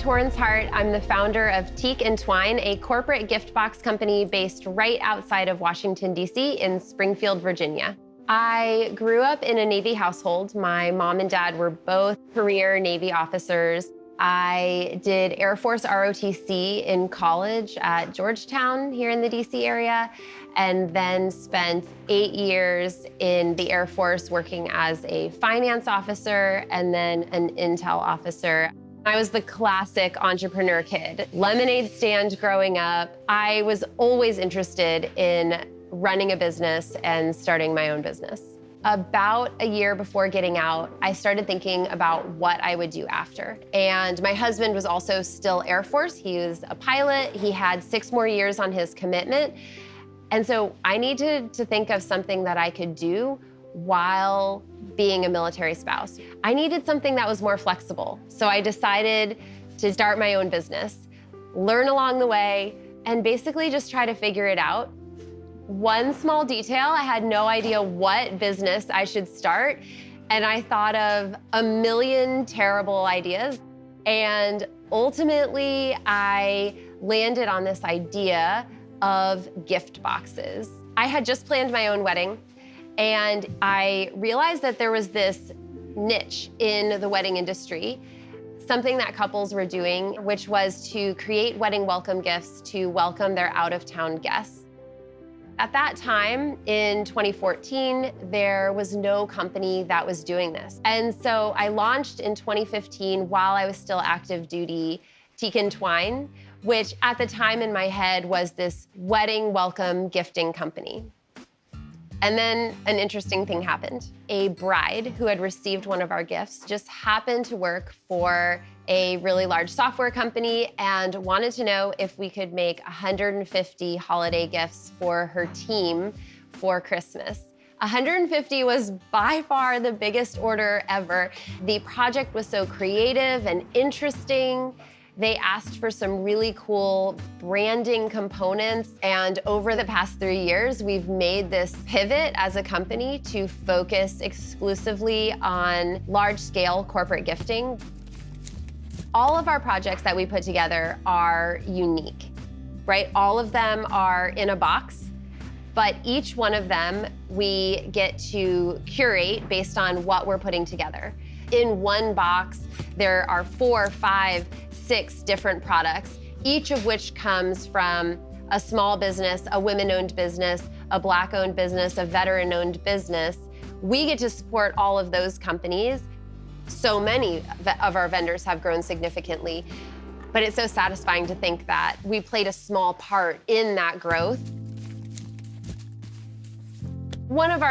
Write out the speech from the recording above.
Torrance Hart. I'm the founder of Teak Twine, a corporate gift box company based right outside of Washington, D.C. in Springfield, Virginia. I grew up in a Navy household. My mom and dad were both career Navy officers. I did Air Force ROTC in college at Georgetown here in the DC area, and then spent 8 years in the Air Force working as a finance officer and then an intel officer. I was the classic entrepreneur kid. Lemonade stand growing up. I was always interested in running a business and starting my own business. About a year before getting out, I started thinking about what I would do after. And my husband was also still Air Force. He was a pilot. He had 6 more years on his commitment. And so I needed to think of something that I could do while being a military spouse. I needed something that was more flexible. So I decided to start my own business, learn along the way, and basically just try to figure it out. One small detail, I had no idea what business I should start, and I thought of a million terrible ideas. And ultimately, I landed on this idea of gift boxes. I had just planned my own wedding, and I realized that there was this niche in the wedding industry, something that couples were doing, which was to create wedding welcome gifts to welcome their out-of-town guests. At that time, in 2014, there was no company that was doing this. And so I launched in 2015 while I was still active duty, Teak Twine, which at the time in my head was this wedding welcome gifting company. And then an interesting thing happened. A bride who had received one of our gifts just happened to work for a really large software company and wanted to know if we could make 150 holiday gifts for her team for Christmas. 150 was by far the biggest order ever. The project was so creative and interesting. They asked for some really cool branding components, and over the past 3 years, we've made this pivot as a company to focus exclusively on large-scale corporate gifting. All of our projects that we put together are unique, right? All of them are in a box, but each one of them we get to curate based on what we're putting together. In one box, there are 4, 5, 6 different products, each of which comes from a small business, a women-owned business, a Black-owned business, a veteran-owned business. We get to support all of those companies. So many of our vendors have grown significantly, but it's so satisfying to think that we played a small part in that growth. One of our